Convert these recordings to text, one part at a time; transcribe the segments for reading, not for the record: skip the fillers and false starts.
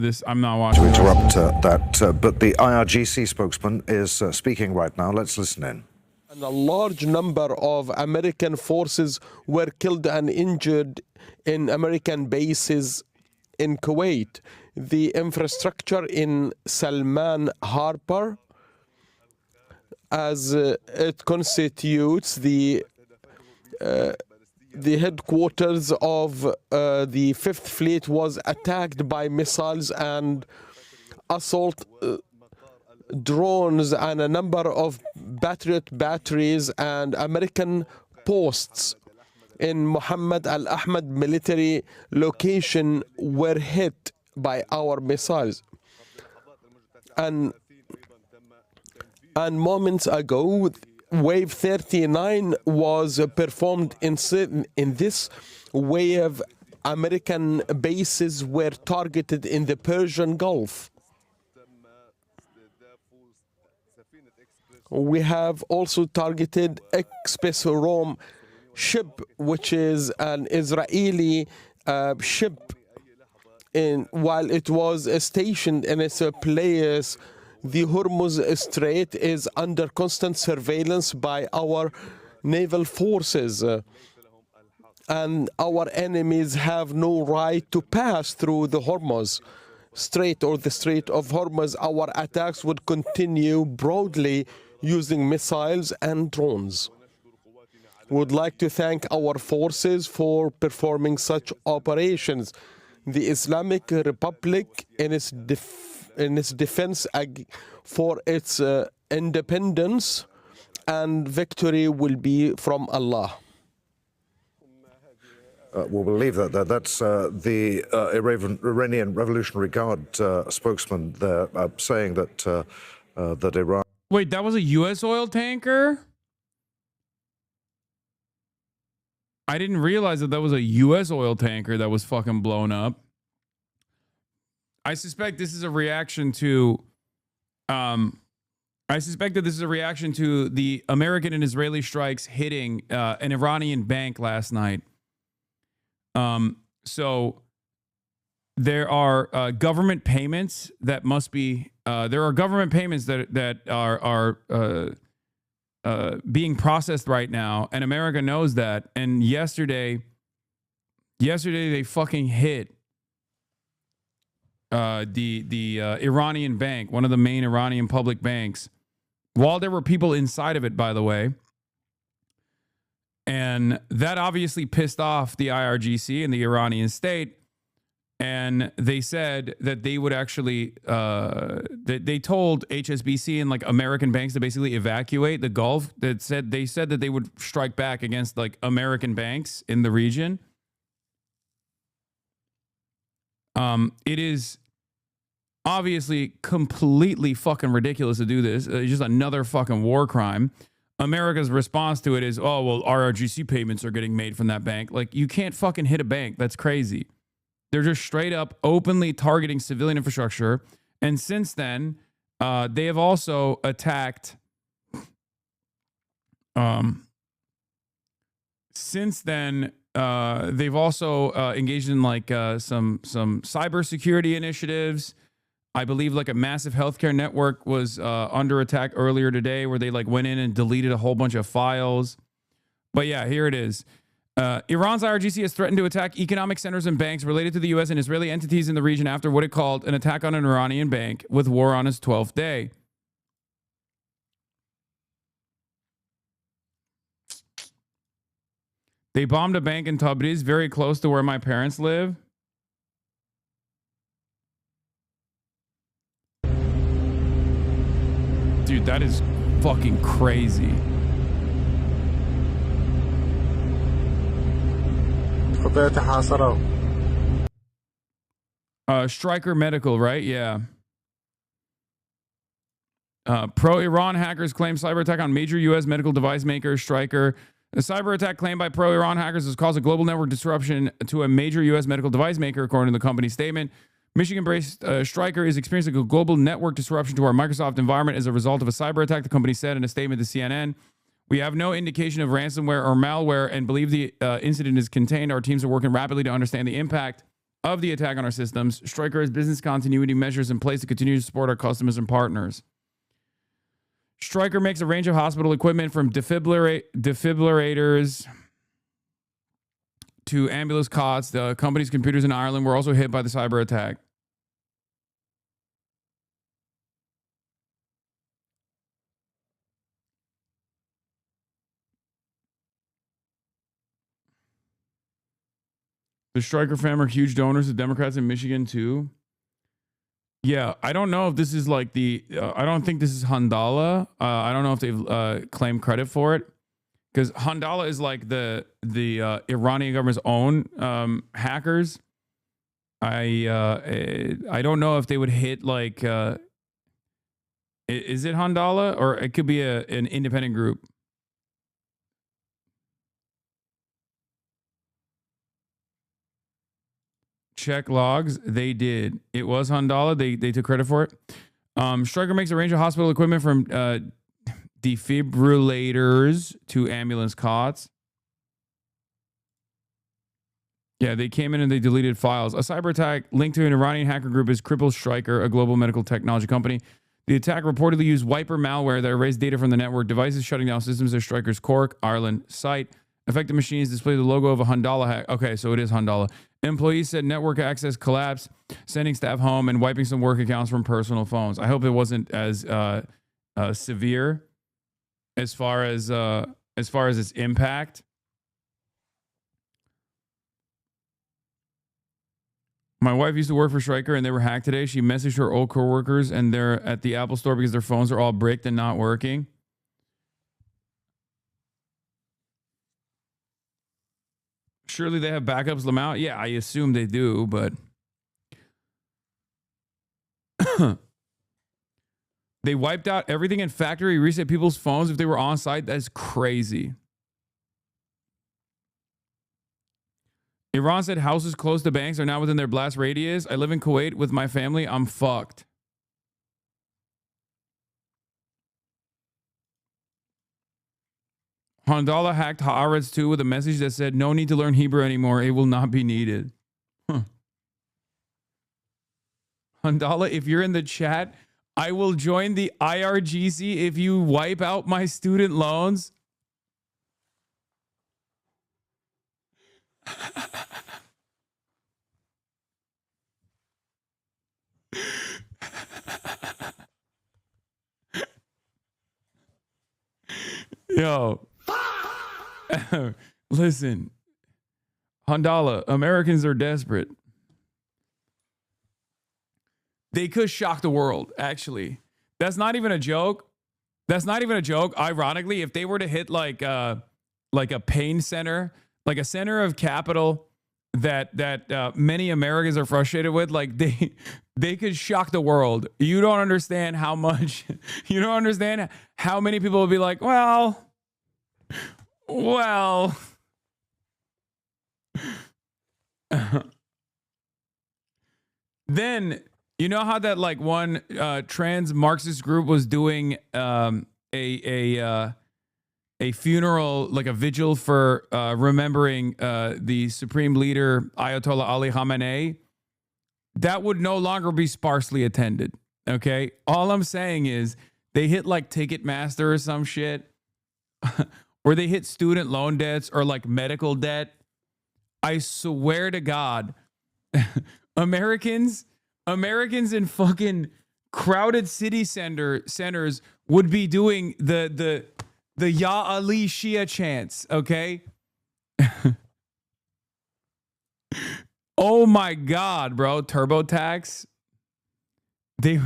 This I'm not watching. To interrupt but the IRGC spokesman is speaking right now. Let's listen in. And a large number of American forces were killed and injured in American bases in Kuwait. The infrastructure in Salman Harbor, as it constitutes the headquarters of the Fifth Fleet, was attacked by missiles and assault drones and a number of Patriot batteries and American posts in Muhammad al-Ahmad military location were hit by our missiles. And moments ago, Wave 39 was performed in this wave. American bases were targeted in the Persian Gulf. We have also targeted Express Rome ship, which is an Israeli ship. While it was stationed in its place, the Hormuz Strait is under constant surveillance by our naval forces. And our enemies have no right to pass through the Hormuz Strait or the Strait of Hormuz. Our attacks would continue broadly using missiles and drones. We would like to thank our forces for performing such operations. The Islamic Republic, in its defense for its independence and victory, will be from Allah. We'll leave that there. That's the Iranian Revolutionary Guard spokesman there saying that that Iran. Wait, that was a U.S. oil tanker? I didn't realize that that was a U.S. oil tanker that was fucking blown up. I suspect this is a reaction to, I suspect that this is a reaction to the American and Israeli strikes hitting an Iranian bank last night. So there are government payments that must be, there are government payments that are being processed right now, and America knows that. And yesterday they fucking hit the Iranian bank, one of the main Iranian public banks, while there were people inside of it, by the way. And that obviously pissed off the IRGC and the Iranian state. And they said that they would actually, they told HSBC and like American banks to basically evacuate the Gulf. They said that they would strike back against like American banks in the region. It is obviously completely fucking ridiculous to do this. It's just another fucking war crime. America's response to it is, oh, well, IRGC payments are getting made from that bank. Like, you can't fucking hit a bank. That's crazy. They're just straight up openly targeting civilian infrastructure. And since then, they have also attacked. Since then, they've also engaged in like some cybersecurity initiatives. I believe like a massive healthcare network was under attack earlier today, where they like went in and deleted a whole bunch of files. But yeah, here it is. Iran's IRGC has threatened to attack economic centers and banks related to the U.S. and Israeli entities in the region after what it called an attack on an Iranian bank, with war on its 12th day. They bombed a bank in Tabriz, very close to where my parents live. Dude, that is fucking crazy. Stryker Medical, right? Yeah. Pro-Iran hackers claim cyber attack on major U.S. medical device maker Stryker. The cyber attack claimed by pro-Iran hackers has caused a global network disruption to a major U.S. medical device maker, according to the company's statement. Michigan-based Stryker is experiencing a global network disruption to our Microsoft environment as a result of a cyber attack, the company said in a statement to CNN. We have no indication of ransomware or malware and believe the incident is contained. Our teams are working rapidly to understand the impact of the attack on our systems. Stryker has business continuity measures in place to continue to support our customers and partners. Stryker makes a range of hospital equipment from defibrillators to ambulance cots. The company's computers in Ireland were also hit by the cyber attack. The Stryker family are huge donors to Democrats in Michigan too. Yeah, I don't know if this is like the. I don't think this is Handala. I don't know if they've claimed credit for it, because Handala is like the Iranian government's own hackers. I don't know if they would hit like. Is it Handala, or it could be an independent group? Check logs. They did. It was Handala. They took credit for it. Stryker makes a range of hospital equipment from defibrillators to ambulance cots. Yeah, they came in and they deleted files. A cyber attack linked to an Iranian hacker group has crippled Stryker, a global medical technology company. The attack reportedly used wiper malware that erased data from the network devices, shutting down systems at Stryker's Cork, Ireland site. Affected machines display the logo of a Handala hack. Okay, so it is Handala. Employees said network access collapsed, sending staff home and wiping some work accounts from personal phones. I hope it wasn't as severe as far as its impact. My wife used to work for Stryker and they were hacked today. She messaged her old coworkers and they're at the Apple store because their phones are all bricked and not working. Surely they have backups, Lamau. Yeah, I assume they do, but they wiped out everything in factory, reset people's phones if they were on site. That's crazy. Iran said houses close to banks are now within their blast radius. I live in Kuwait with my family. I'm fucked. Handala hacked Haaretz 2 with a message that said, no need to learn Hebrew anymore. It will not be needed. Huh. Handala, if you're in the chat, I will join the IRGC if you wipe out my student loans. Yo. Listen. Handala, Americans are desperate. They could shock the world, actually. That's not even a joke. That's not even a joke. Ironically, if they were to hit like a pain center, like a center of capital that many Americans are frustrated with, like they could shock the world. You don't understand how much, you don't understand how many people will be like, well. Then you know how that like one trans Marxist group was doing a funeral, like a vigil for remembering the supreme leader Ayatollah Ali Khamenei? That would no longer be sparsely attended. Okay, all I'm saying is they hit like Ticketmaster or some shit, or they hit student loan debts or like medical debt. I swear to God, Americans in fucking crowded city centers would be doing the Ya Ali Shia chants, okay? Oh my God, bro. TurboTax. They'd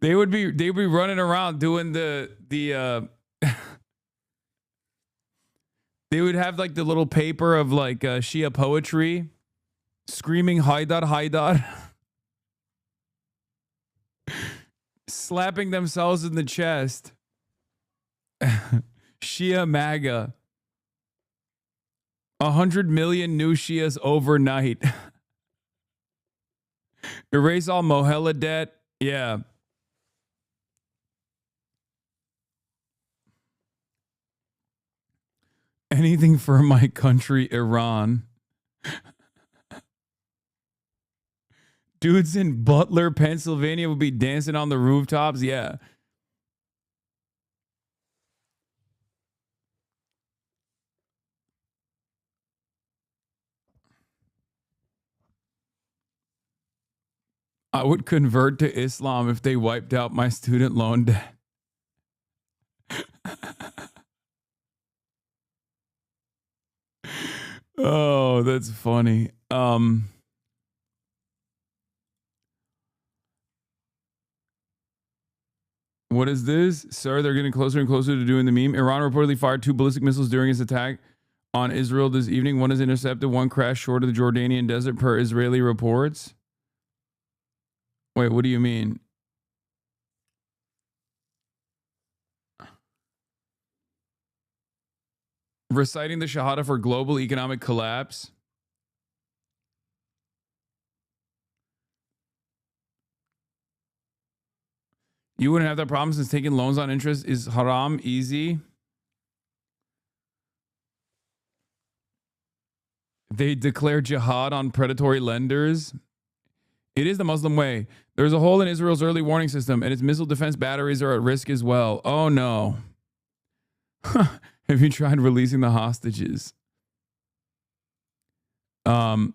be running around doing the they would have like the little paper of like Shia poetry, screaming Haidar Haidar, slapping themselves in the chest. Shia MAGA. 100 million new Shias overnight. Erase all Mohela debt. Yeah. Anything for my country, Iran. Dudes in Butler, Pennsylvania would be dancing on the rooftops. Yeah. I would convert to Islam if they wiped out my student loan debt. Oh, that's funny. What is this? Sir, they're getting closer and closer to doing the meme. Iran reportedly fired 2 ballistic missiles during its attack on Israel this evening. One is intercepted, one crashed short of the Jordanian desert per Israeli reports. Wait, what do you mean? Reciting the Shahada for global economic collapse. You wouldn't have that problem since taking loans on interest is haram easy. They declare jihad on predatory lenders. It is the Muslim way. There's a hole in Israel's early warning system, and its missile defense batteries are at risk as well. Oh, no. Have you tried releasing the hostages? All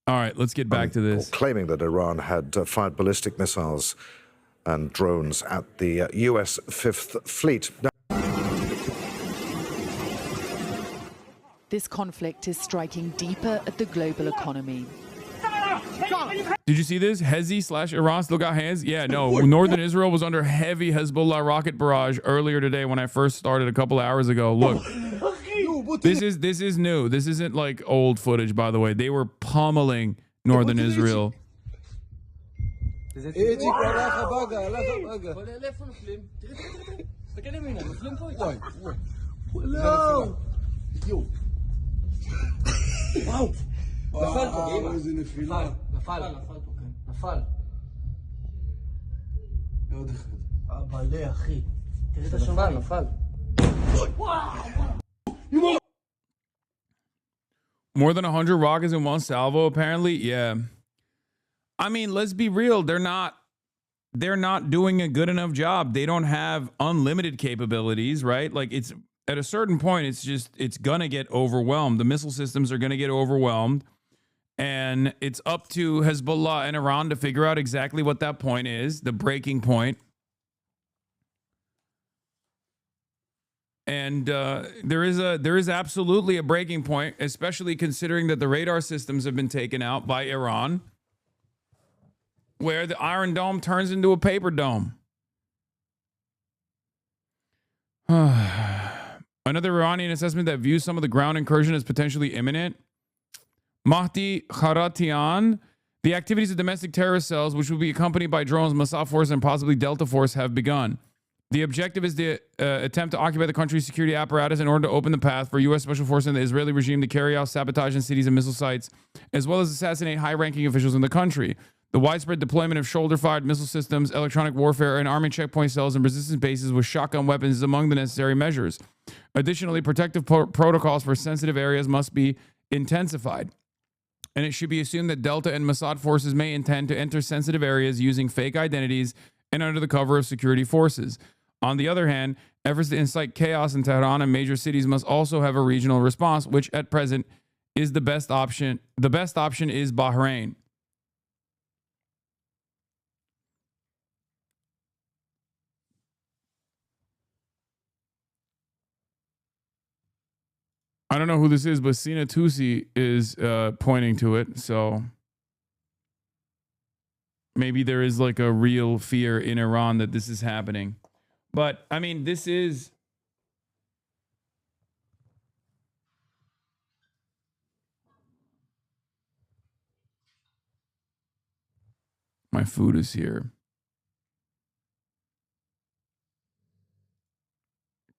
right, let's get back to this. Claiming that Iran had fired ballistic missiles and drones at the U.S. Fifth Fleet. This conflict is striking deeper at the global economy. Did you see this? Hezi/Iran still got hands? Yeah, no. Northern Israel was under heavy Hezbollah rocket barrage earlier today when I first started a couple hours ago. Look, this is new. This isn't like old footage, by the way. They were pummeling Northern Israel. More than 100 rockets in one salvo, apparently. Yeah. I mean, let's be real. They're not doing a good enough job. They don't have unlimited capabilities, right? Like, it's at a certain point, it's gonna get overwhelmed. The missile systems are gonna get overwhelmed. And it's up to Hezbollah and Iran to figure out exactly what that point is, the breaking point. And there is absolutely a breaking point, especially considering that the radar systems have been taken out by Iran, where the Iron Dome turns into a paper dome. Another Iranian assessment that views some of the ground incursion as potentially imminent. Mahdi Kharatian, the activities of domestic terrorist cells, which will be accompanied by drones, Mossad Force, and possibly Delta Force, have begun. The objective is to attempt to occupy the country's security apparatus in order to open the path for U.S. Special Forces and the Israeli regime to carry out sabotage in cities and missile sites, as well as assassinate high-ranking officials in the country. The widespread deployment of shoulder-fired missile systems, electronic warfare, and army checkpoint cells and resistance bases with shotgun weapons is among the necessary measures. Additionally, protective protocols for sensitive areas must be intensified. And it should be assumed that Delta and Mossad forces may intend to enter sensitive areas using fake identities and under the cover of security forces. On the other hand, efforts to incite chaos in Tehran and major cities must also have a regional response, which at present is the best option. The best option is Bahrain. I don't know who this is, but Sina Tusi is pointing to it. So maybe there is like a real fear in Iran that this is happening. But I mean, this is... My food is here.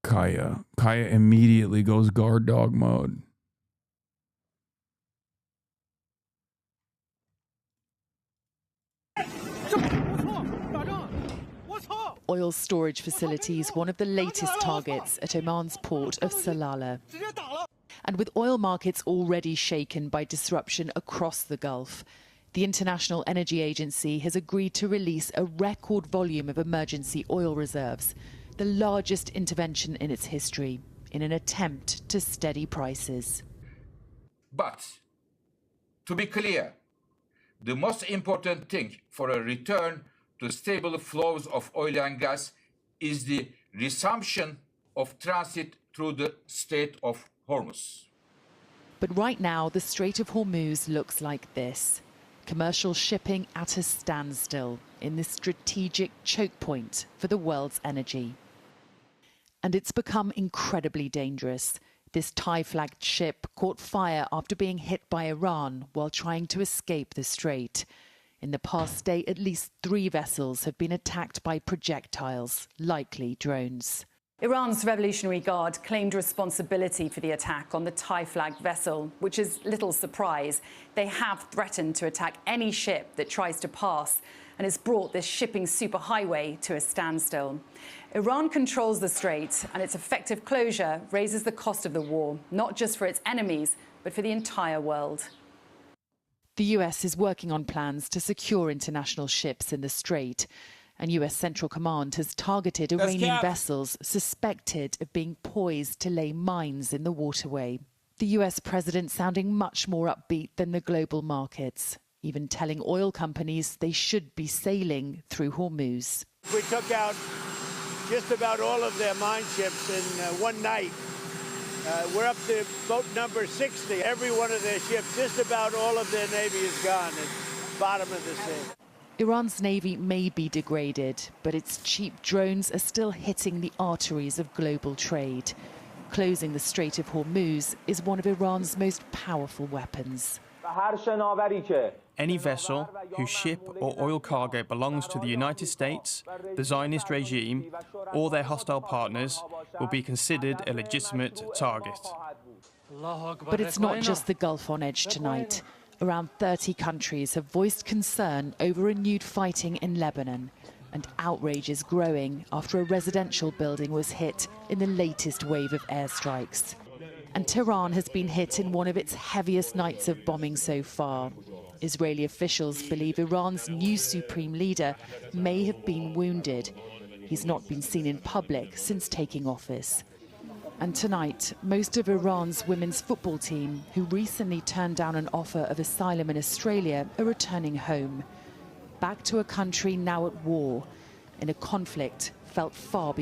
Kaya immediately goes guard dog mode. oil storage facilities one of the latest targets at Oman's port of Salalah. And with oil markets already shaken by disruption across the Gulf, the International Energy Agency has agreed to release a record volume of emergency oil reserves, the largest intervention in its history, in an attempt to steady prices. But, to be clear, the most important thing for a return to stable flows of oil and gas is the resumption of transit through the Strait of Hormuz. But right now, the Strait of Hormuz looks like this. Commercial shipping at a standstill in this strategic choke point for the world's energy. And it's become incredibly dangerous. This Thai-flagged ship caught fire after being hit by Iran while trying to escape the strait. In the past day, at least 3 vessels have been attacked by projectiles, likely drones. Iran's Revolutionary Guard claimed responsibility for the attack on the Thai-flagged vessel, which is little surprise. They have threatened to attack any ship that tries to pass, and it's brought this shipping superhighway to a standstill. Iran controls the strait, and its effective closure raises the cost of the war, not just for its enemies, but for the entire world. The US is working on plans to secure international ships in the strait. And US Central Command has targeted Iranian vessels suspected of being poised to lay mines in the waterway. The US president sounding much more upbeat than the global markets, even telling oil companies they should be sailing through Hormuz. We took out just about all of their mine ships in one night. We're up to boat number 60. Every one of their ships, just about all of their Navy is gone at the bottom of the sea. Iran's navy may be degraded, but its cheap drones are still hitting the arteries of global trade. Closing the Strait of Hormuz is one of Iran's most powerful weapons. Any vessel whose ship or oil cargo belongs to the United States, the Zionist regime, or their hostile partners will be considered a legitimate target. But it's not just the Gulf on edge tonight. Around 30 countries have voiced concern over renewed fighting in Lebanon, and outrage is growing after a residential building was hit in the latest wave of airstrikes. And Tehran has been hit in one of its heaviest nights of bombing so far. Israeli officials believe Iran's new supreme leader may have been wounded. He's not been seen in public since taking office. And tonight, most of Iran's women's football team, who recently turned down an offer of asylum in Australia, are returning home, back to a country now at war, in a conflict felt far beyond